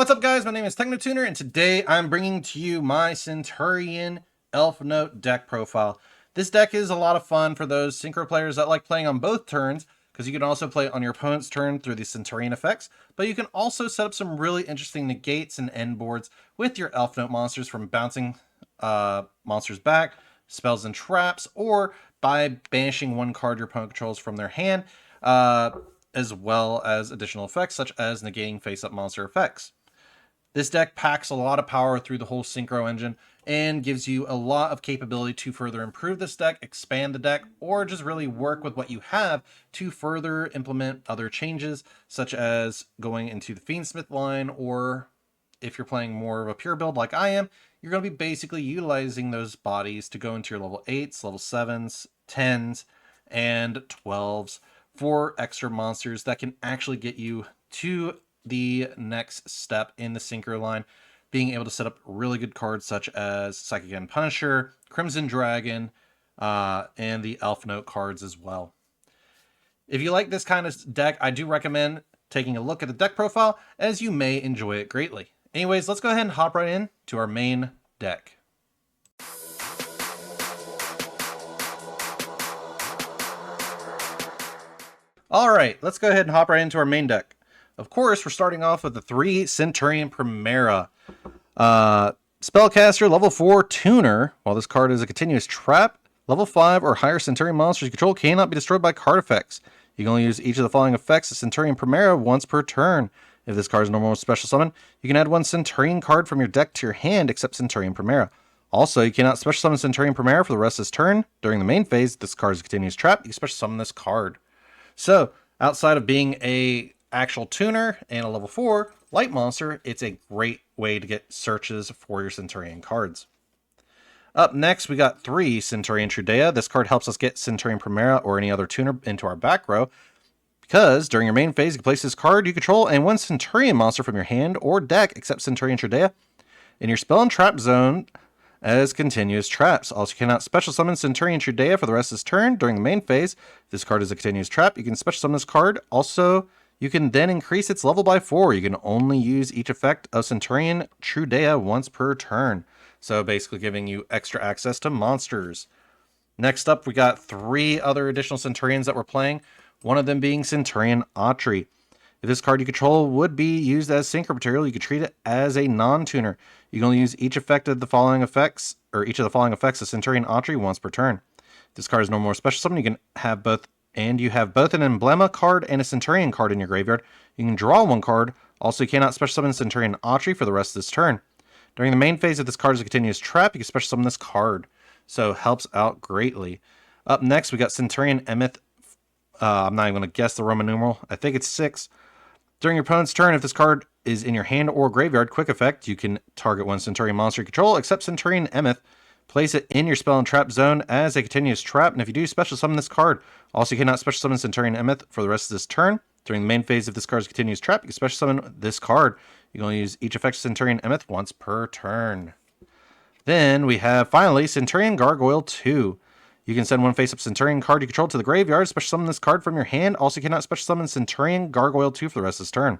What's up, guys? My name is Technotuner, and today I'm bringing to you my Centur-ion Elfnote deck profile. This deck is a lot of fun for those synchro players that like playing on both turns, because you can also play on your opponent's turn through the Centur-ion effects, but you can also set up some really interesting negates and end boards with your Elfnote monsters, from bouncing monsters back, spells and traps, or by banishing one card your opponent controls from their hand, as well as additional effects such as negating face-up monster effects. This deck packs a lot of power through the whole synchro engine and gives you a lot of capability to further improve this deck, expand the deck, or just really work with what you have to further implement other changes, such as going into the Fiendsmith line, or if you're playing more of a pure build like I am, you're going to be basically utilizing those bodies to go into your level 8s, level 7s, 10s, and 12s for extra monsters that can actually get you to the next step in the synchro line, being able to set up really good cards such as Psychic End Punisher, Crimson Dragon, and the Elfnote cards as well. If you like this kind of deck, I do recommend taking a look at the deck profile, as you may enjoy it greatly. Anyways, let's go ahead and hop right in to our main deck. Alright, let's go ahead and hop right into our main deck. Of course, we're starting off with the 3 Centur-ion Primera. Spellcaster, level 4 Tuner. While this card is a continuous trap, level 5 or higher Centur-ion monsters you control cannot be destroyed by card effects. You can only use each of the following effects of Centur-ion Primera once per turn. If this card is normal or special summon, you can add one Centur-ion card from your deck to your hand except Centur-ion Primera. Also, you cannot special summon Centur-ion Primera for the rest of this turn. During the main phase, if this card is a continuous trap, you can special summon this card. So, outside of being a actual tuner and a level 4 light monster, it's a great way to get searches for your Centur-ion cards. Up next, we got 3 Centur-ion Trudea. This card helps us get Centur-ion Primera or any other tuner into our back row, because during your main phase, you can place this card you control and one Centur-ion monster from your hand or deck except Centur-ion Trudea in your spell and trap zone as continuous traps. Also, you cannot special summon Centur-ion Trudea for the rest of this turn. During the main phase, if this card is a continuous trap, you can special summon this card. Also, you can then increase its level by 4. You can only use each effect of Centur-ion Trudea once per turn. So basically giving you extra access to monsters. Next up, we got 3 other additional Centurions that we're playing. One of them being Centur-ion Autry. If this card you control would be used as synchro material, you could treat it as a non-tuner. You can only use each effect of the following effects, or each of the following effects of Centur-ion Autry once per turn. If this card is no more special summon, you can have both. And you have both an emblem card and a Centur-ion card in your graveyard. You can draw one card. Also, you cannot special summon Centur-ion Autry for the rest of this turn. During the main phase, if this card is a continuous trap, you can special summon this card. So, helps out greatly. Up next, we got Centur-ion Emeth. I'm not even going to guess the Roman numeral. I think it's 6. During your opponent's turn, if this card is in your hand or graveyard, quick effect, you can target one Centur-ion monster you control, except Centur-ion Emeth. Place it in your spell and trap zone as a continuous trap, and if you do, special summon this card. Also, you cannot special summon Centur-ion Emeth for the rest of this turn. During the main phase, if this card is a continuous trap, you can special summon this card. You can only use each effect of Centur-ion Emeth once per turn. Then we have, finally, Centur-ion Gargoyle 2. You can send one face-up Centur-ion card you control to the graveyard, special summon this card from your hand. Also, you cannot special summon Centur-ion Gargoyle 2 for the rest of this turn.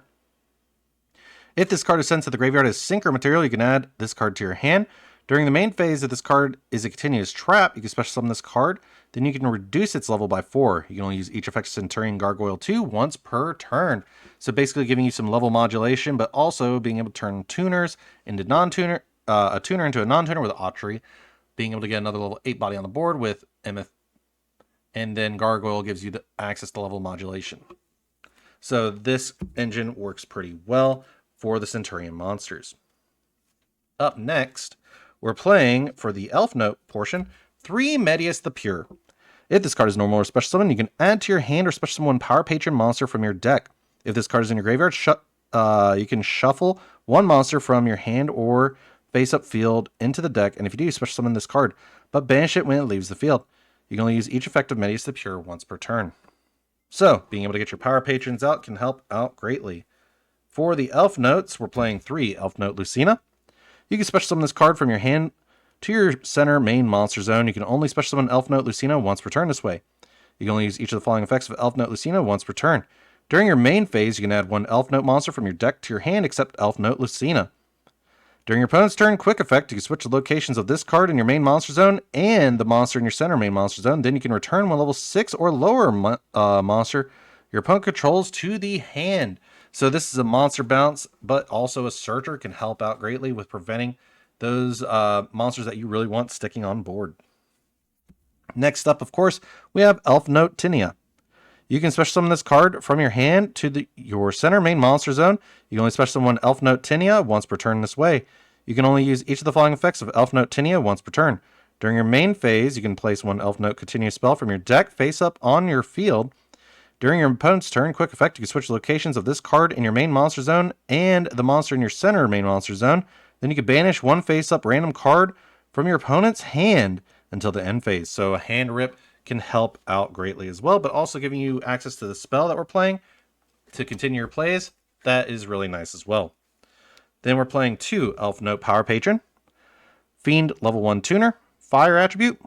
If this card is sent to the graveyard as synchro material, you can add this card to your hand. During the main phase, if this card is a continuous trap, you can special summon this card. Then you can reduce its level by 4. You can only use each effect of Centur-ion Gargoyle 2 once per turn. So basically giving you some level modulation, but also being able to turn tuners into non-tuner, a tuner into a non-tuner with Autry, being able to get another level 8 body on the board with Emeth, and then Gargoyle gives you the access to level modulation. So this engine works pretty well for the Centur-ion monsters. Up next, we're playing, for the Elfnote portion, 3 Medius the Pure. If this card is normal or special summon, you can add to your hand or special summon one Power Patron monster from your deck. If this card is in your graveyard, you can shuffle one monster from your hand or face-up field into the deck, and if you do, special summon this card, but banish it when it leaves the field. You can only use each effect of Medius the Pure once per turn. So, being able to get your Power Patrons out can help out greatly. For the Elfnotes, we're playing 3 Elfnote Lucina. You can special summon this card from your hand to your center main monster zone. You can only special summon Elfnote Lucina once per turn this way. You can only use each of the following effects of Elfnote Lucina once per turn. During your main phase, you can add one Elfnote monster from your deck to your hand except Elfnote Lucina. During your opponent's turn, quick effect, you can switch the locations of this card in your main monster zone and the monster in your center main monster zone. Then you can return one level 6 or lower monster your opponent controls to the hand. So this is a monster bounce, but also a searcher, can help out greatly with preventing those monsters that you really want sticking on board. Next up, of course, we have Elfnote Tinea. You can special summon this card from your hand to your center main monster zone. You can only special summon one Elfnote Tinea once per turn this way. You can only use each of the following effects of Elfnote Tinea once per turn. During your main phase, you can place one Elfnote continuous spell from your deck face up on your field. During your opponent's turn, quick effect, you can switch the locations of this card in your main monster zone and the monster in your center main monster zone. Then you can banish one face up random card from your opponent's hand until the end phase. So a hand rip can help out greatly as well, but also giving you access to the spell that we're playing to continue your plays. That is really nice as well. Then we're playing 2 Elfnote Power Patron, Fiend level 1 Tuner, Fire attribute.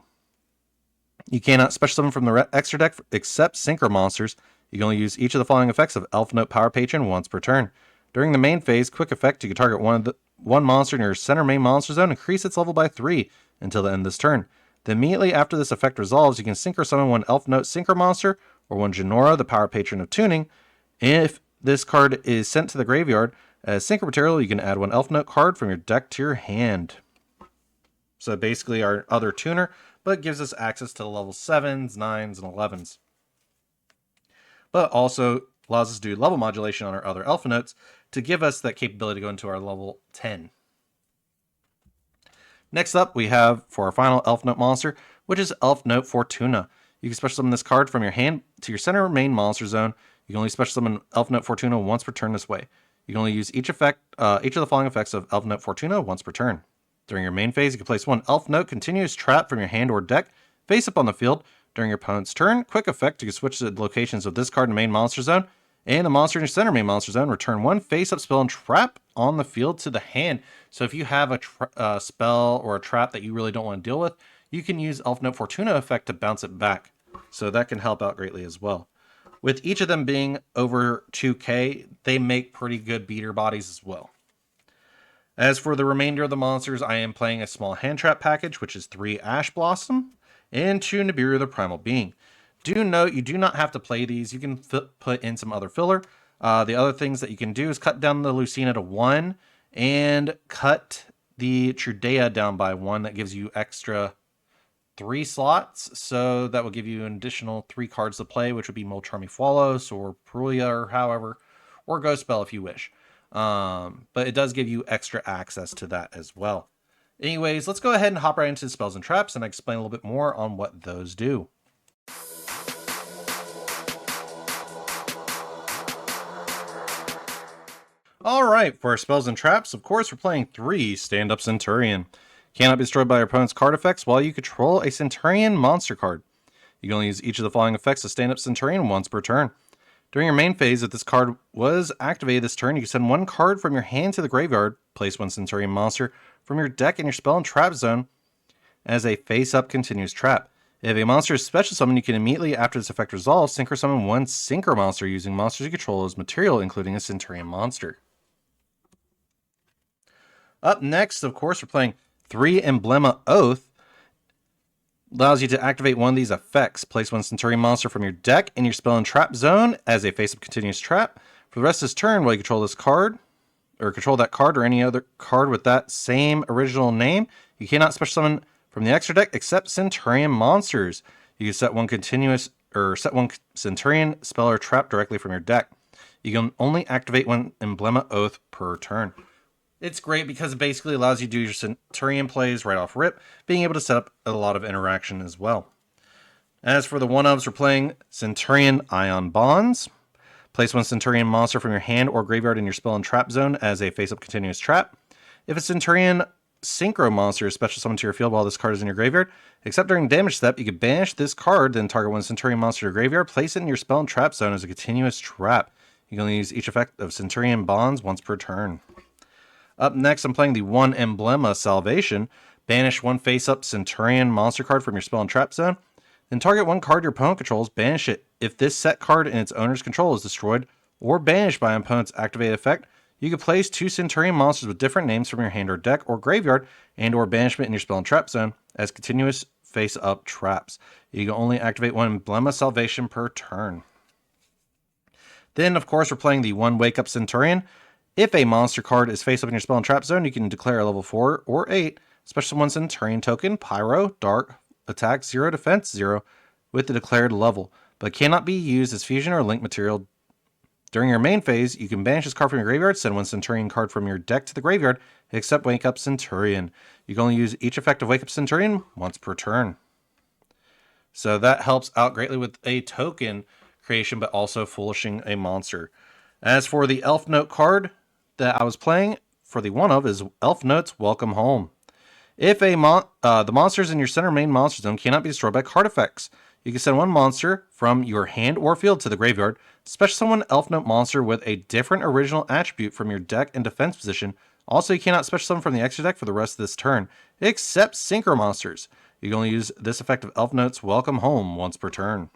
You cannot special summon from the extra deck except Synchro monsters. You can only use each of the following effects of Elfnote Power Patron once per turn. During the main phase, quick effect, you can target one monster in your center main monster zone, increase its level by 3 until the end of this turn. Then immediately after this effect resolves, you can Synchro summon one Elfnote Synchro monster or one Genora, the Power Patron of Tuning. If this card is sent to the graveyard as Synchro material, you can add one Elfnote card from your deck to your hand. So basically our other tuner, but gives us access to the level 7s, 9s, and 11s. But also allows us to do level modulation on our other Elfnotes to give us that capability to go into our level 10. Next up, we have for our final Elfnote monster, which is Elfnote Fortuna. You can special summon this card from your hand to your center main monster zone. You can only special summon Elfnote Fortuna once per turn this way. You can only use each of the following effects of Elfnote Fortuna once per turn. During your main phase, you can place one Elfnote continuous trap from your hand or deck face up on the field. During your opponent's turn, quick effect, you can switch the locations of this card in the main monster zone and the monster in your center main monster zone. Return one face up spell and trap on the field to the hand. So if you have a spell or a trap that you really don't want to deal with, you can use Elfnote Fortuna effect to bounce it back. So that can help out greatly as well. With each of them being over 2k, they make pretty good beater bodies as well. As for the remainder of the monsters, I am playing a small hand trap package, which is 3 Ash Blossom and 2 Nibiru the Primal Being. Do note, you do not have to play these. You can put in some other filler. The other things that you can do is cut down the Lucina to 1 and cut the Trudea down by 1. That gives you extra 3 slots. So that will give you an additional 3 cards to play, which would be Molcharmi-Fualos or Perulia or however, or Ghost Spell if you wish. But it does give you extra access to that as well. Anyways, let's go ahead and hop right into the spells and traps and explain a little bit more on what those do. Alright, for our spells and traps, of course, we're playing 3 Stand-Up Centur-ion. Cannot be destroyed by your opponent's card effects while you control a Centur-ion monster card. You can only use each of the following effects of Stand-Up Centur-ion once per turn. During your main phase, if this card was activated this turn, you can send one card from your hand to the graveyard, place one Centur-ion monster from your deck in your spell and trap zone as a face-up continuous trap. If a monster is special summoned, you can immediately, after this effect resolves, Synchro summon one Synchro monster using monsters you control as material, including a Centur-ion monster. Up next, of course, we're playing 3 Emblema Oath. Allows you to activate one of these effects. Place one Centur-ion monster from your deck in your spell and trap zone as a face-up continuous trap. For the rest of this turn, while you control this card, or control that card or any other card with that same original name, you cannot special summon from the extra deck except Centur-ion monsters. You can set one Centur-ion spell or trap directly from your deck. You can only activate one Emblema Oath per turn. It's great because it basically allows you to do your Centur-ion plays right off rip, being able to set up a lot of interaction as well. As for the one-ofs, we're playing Centur-ion Bonds. Place one Centur-ion monster from your hand or graveyard in your spell and trap zone as a face-up continuous trap. If a Centur-ion Synchro monster is special summoned to your field while this card is in your graveyard, except during damage step, you can banish this card, then target one Centur-ion monster to your graveyard, place it in your spell and trap zone as a continuous trap. You can only use each effect of Centur-ion Bonds once per turn. Up next, I'm playing the 1 Emblema Salvation. Banish one face-up Centur-ion monster card from your spell and trap zone. Then target one card your opponent controls, banish it if this set card in its owner's control is destroyed or banished by an opponent's activated effect, you can place 2 Centur-ion monsters with different names from your hand or deck or graveyard and or banishment in your spell and trap zone as continuous face-up traps. You can only activate 1 Emblem of Salvation per turn. Then, of course, we're playing the 1 Wake Up Centur-ion. If a monster card is face-up in your spell and trap zone, you can declare a level 4 or 8 special summon Centur-ion token, Pyro, Dark, Attack 0, Defense 0, with the declared level, but cannot be used as fusion or link material. During your main phase, you can banish this card from your graveyard, send 1 Centur-ion card from your deck to the graveyard, except Wake Up Centur-ion. You can only use each effect of Wake Up Centur-ion once per turn. So that helps out greatly with a token creation, but also foolishing a monster. As for the Elfnote card that I was playing, for the one of is Elfnote's Welcome Home. If the monsters in your center main monster zone cannot be destroyed by card effects, you can send 1 monster from your hand or field to the graveyard, special summon Elfnote monster with a different original attribute from your deck and defense position. Also, you cannot special summon from the extra deck for the rest of this turn, except Synchro monsters. You can only use this effect of Elfnote's Welcome Home once per turn.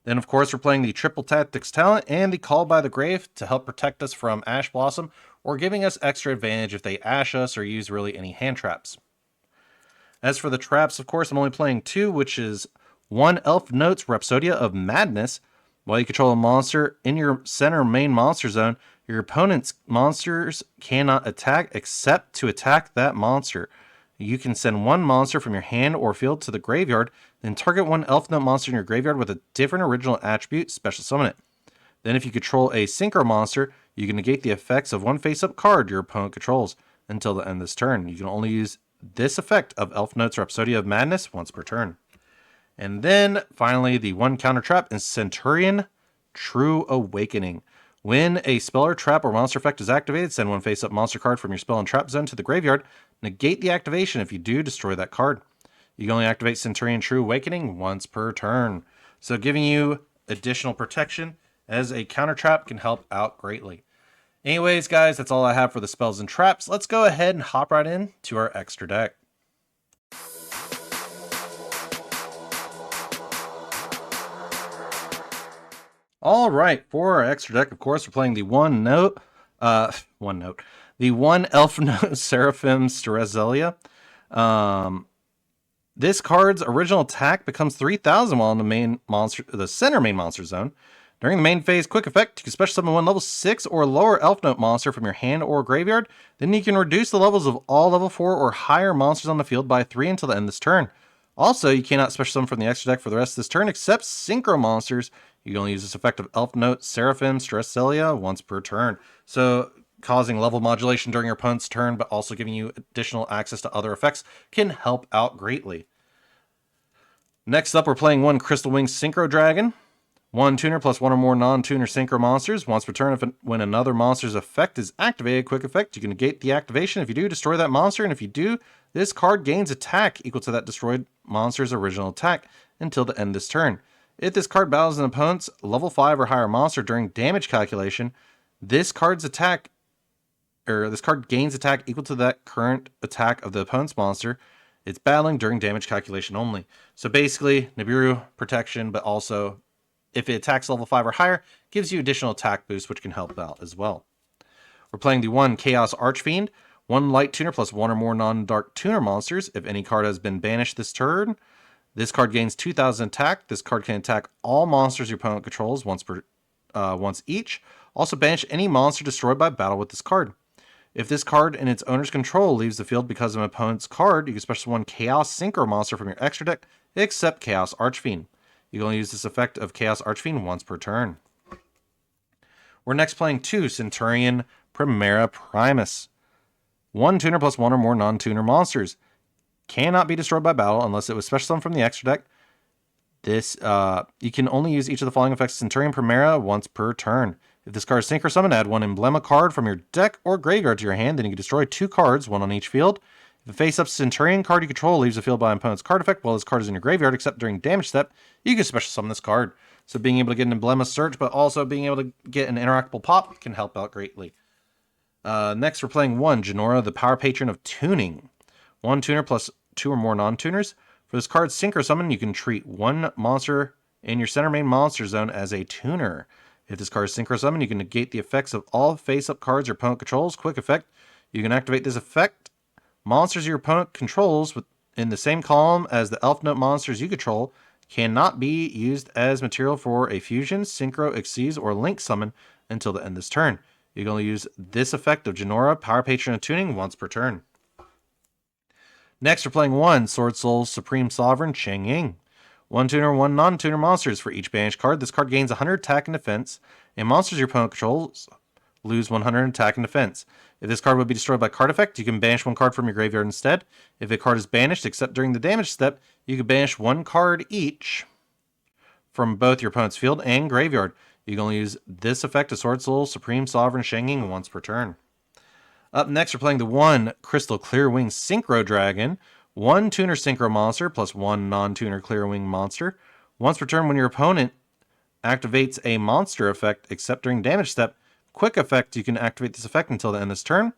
Then, of course, we're playing the Triple Tactics talent and the Call by the Grave to help protect us from Ash Blossom, or giving us extra advantage if they ash us or use really any hand traps. As for the traps, of course, I'm only playing 2, which is 1 Elfnote's Rhapsodia of Madness. While you control a monster in your center main monster zone, your opponent's monsters cannot attack except to attack that monster. You can send 1 monster from your hand or field to the graveyard, then target 1 Elfnote monster in your graveyard with a different original attribute, special summon it. Then if you control a Synchro monster, you can negate the effects of 1 face-up card your opponent controls until the end of this turn. You can only use this effect of Elfnote's Rhapsodia of Madness once per turn. And then, finally, the 1 counter trap is Centur-ion True Awakening. When a spell or trap or monster effect is activated, send 1 face-up monster card from your spell and trap zone to the graveyard. Negate the activation. If you do, destroy that card. You can only activate Centur-ion True Awakening once per turn. So giving you additional protection as a counter trap can help out greatly. Anyways, guys, that's all I have for the spells and traps. Let's go ahead and hop right in to our extra deck. All right, for our extra deck, of course, we're playing the the 1 Elfnote Seraphim Sterezelia. This card's original attack becomes 3,000 while in the center main monster zone. During the main phase quick effect, you can special summon 1 level 6 or lower Elfnote monster from your hand or graveyard. Then you can reduce the levels of all level 4 or higher monsters on the field by 3 until the end of this turn. Also, you cannot special summon from the extra deck for the rest of this turn except Synchro monsters. You can only use this effect of Elfnote Seraphim Sterezelia once per turn. So, causing level modulation during your opponent's turn, but also giving you additional access to other effects can help out greatly. Next up, we're playing 1 Crystal Wing Synchro Dragon. 1 tuner plus 1 or more non-tuner Synchro monsters. Once per turn, when another monster's effect is activated, quick effect, you can negate the activation. If you do, destroy that monster. And if you do, this card gains attack equal to that destroyed monster's original attack until the end of this turn. If this card battles an opponent's level 5 or higher monster during damage calculation, this card gains attack equal to that current attack of the opponent's monster it's battling during damage calculation only. So basically, Nibiru protection, but also if it attacks level 5 or higher, gives you additional attack boost, which can help out as well. We're playing the 1 Chaos Archfiend, 1 light tuner plus 1 or more non-dark tuner monsters. If any card has been banished this turn, this card gains 2,000 attack. This card can attack all monsters your opponent controls once each. Also banish any monster destroyed by battle with this card. If this card in its owner's control leaves the field because of an opponent's card, you can special 1 Chaos Synchro monster from your extra deck, except Chaos Archfiend. You can only use this effect of Chaos Archfiend once per turn. We're next playing 2 Centur-ion Primera Primus. 1 tuner plus 1 or more non-tuner monsters. Cannot be destroyed by battle unless it was special summoned from the extra deck. You can only use each of the following effects of Centur-ion Primera once per turn. If this card is synchro summoned, add 1 emblem card from your deck or graveyard to your hand, then you can destroy 2 cards, 1 on each field. If a face-up Centur-ion card you control leaves the field by an opponent's card effect while this card is in your graveyard, except during damage step, you can special summon this card. So being able to get an emblem search, but also being able to get an interactable pop can help out greatly. Next, we're playing 1 Genora, the Power Patron of Tuning. 1 tuner plus 2 or more non-tuners. For this card's synchro summon, you can treat 1 monster in your center main monster zone as a tuner. If this card is Synchro Summon, you can negate the effects of all face-up cards your opponent controls. Quick effect. You can activate this effect. Monsters your opponent controls in the same column as the Elfnote monsters you control cannot be used as material for a fusion, synchro, exceeds, or link summon until the end of this turn. You can only use this effect of Genora, Power Patron, and Tuning once per turn. Next, we're playing 1 Sword Soul Supreme Sovereign Cheng Ying. 1 tuner, 1 non-tuner monsters for each banished card. This card gains 100 attack and defense, and monsters your opponent controls lose 100 attack and defense. If this card would be destroyed by card effect, you can banish 1 card from your graveyard instead. If a card is banished except during the damage step, you can banish 1 card each from both your opponent's field and graveyard. You can only use this effect of Sword Soul Supreme Sovereign Cheng Ying once per turn. Up next, we're playing the 1 Crystal Clearwing Synchro Dragon. 1 tuner synchro monster plus 1 non-tuner clearwing monster. Once per turn, when your opponent activates a monster effect except during damage step, quick effect, you can activate this effect until the end of this turn.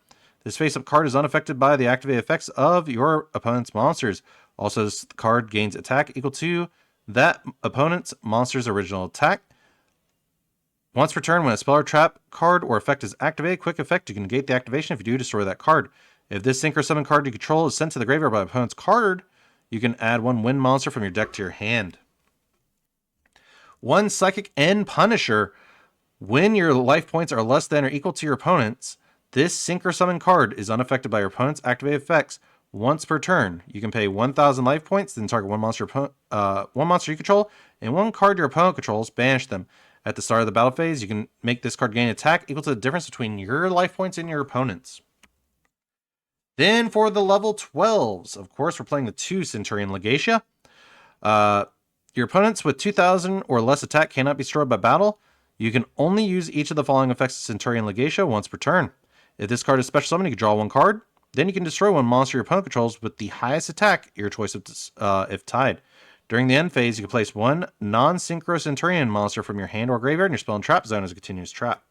This face-up card is unaffected by the activated effects of your opponent's monsters. Also, this card gains attack equal to that opponent's monster's original attack. Once per turn, when a spell or trap card or effect is activated, quick effect, you can negate the activation. If you do, destroy that card. If this Synchro Summon card you control is sent to the graveyard by opponent's card, you can add 1 wind monster from your deck to your hand. 1 Psychic End Punisher. When your life points are less than or equal to your opponent's, this Synchro Summon card is unaffected by your opponent's activated effects once per turn. You can pay 1,000 life points, then target one monster you control, and 1 card your opponent controls, banish them. At the start of the battle phase, you can make this card gain attack equal to the difference between your life points and your opponent's. Then for the level 12s, of course, we're playing the 2 Centur-ion Legatia. Your opponents with 2,000 or less attack cannot be destroyed by battle. You can only use each of the following effects of Centur-ion Legatia once per turn. If this card is special summon, you can draw 1 card. Then you can destroy 1 monster your opponent controls with the highest attack, your choice if tied. During the end phase, you can place 1 non-synchro Centur-ion monster from your hand or graveyard in your spell and trap zone as a continuous trap.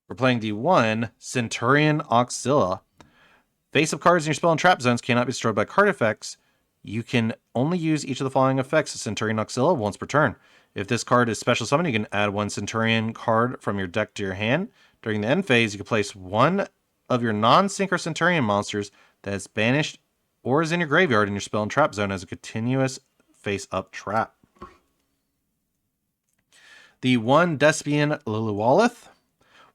We're playing the 1 Centur-ion Auxilia. Face-up cards in your spell and trap zones cannot be destroyed by card effects. You can only use each of the following effects of Centur-ion Auxilia once per turn. If this card is special summon, you can add 1 Centur-ion card from your deck to your hand. During the end phase, you can place 1 of your non-synchro Centur-ion monsters that is banished or is in your graveyard in your spell and trap zone as a continuous face-up trap. The 1 Despian Lilywalleth.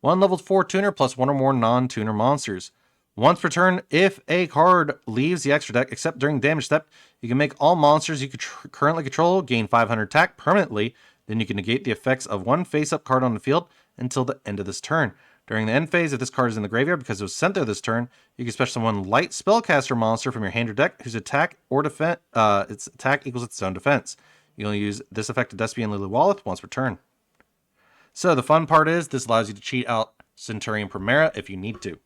1 level 4 tuner plus 1 or more non-tuner monsters. Once per turn, if a card leaves the extra deck except during damage step, you can make all monsters you currently control gain 500 attack permanently. Then you can negate the effects of 1 face-up card on the field until the end of this turn. During the end phase, if this card is in the graveyard because it was sent there this turn, you can special summon 1 light spellcaster monster from your hand or deck whose attack or defense its attack equals its own defense. You only use this effect of Despian Lilywalleth once per turn. So the fun part is this allows you to cheat out Centur-ion Primera if you need to.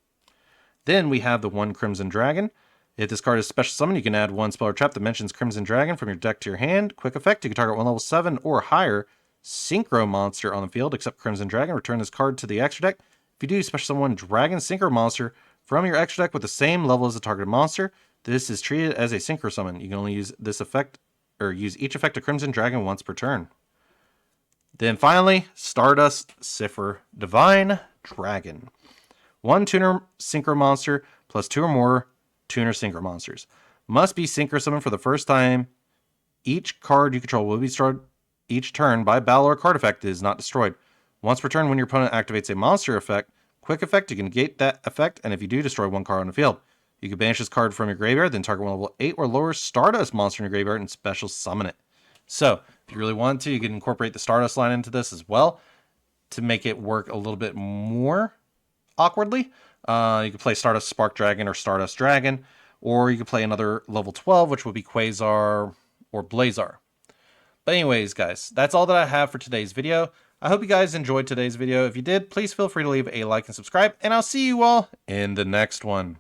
Then we have the 1 Crimson Dragon. If this card is special summon, you can add 1 spell or trap that mentions Crimson Dragon from your deck to your hand. Quick effect, you can target 1 level 7 or higher synchro monster on the field except Crimson Dragon. Return this card to the extra deck. If you do, special summon 1 Dragon Synchro monster from your extra deck with the same level as the targeted monster. This is treated as a synchro summon. You can only use this effect or use each effect of Crimson Dragon once per turn. Then finally, Stardust Cipher Divine Dragon. 1 tuner synchro monster plus 2 or more tuner synchro monsters. Must be synchro summoned for the first time. Each card you control will be destroyed each turn by battle or card effect is not destroyed. Once per turn, when your opponent activates a monster effect, quick effect, you can negate that effect, and if you do, destroy 1 card on the field. You can banish this card from your graveyard, then target 1 level 8 or lower Stardust monster in your graveyard and special summon it. So, if you really want to, you can incorporate the Stardust line into this as well to make it work a little bit more awkwardly. You can play Stardust Spark Dragon or Stardust Dragon, or you can play another level 12, which would be Quasar or Blazar. But anyways, guys, that's all that I have for today's video. I hope you guys enjoyed today's video. If you did, please feel free to leave a like and subscribe, and I'll see you all in the next one.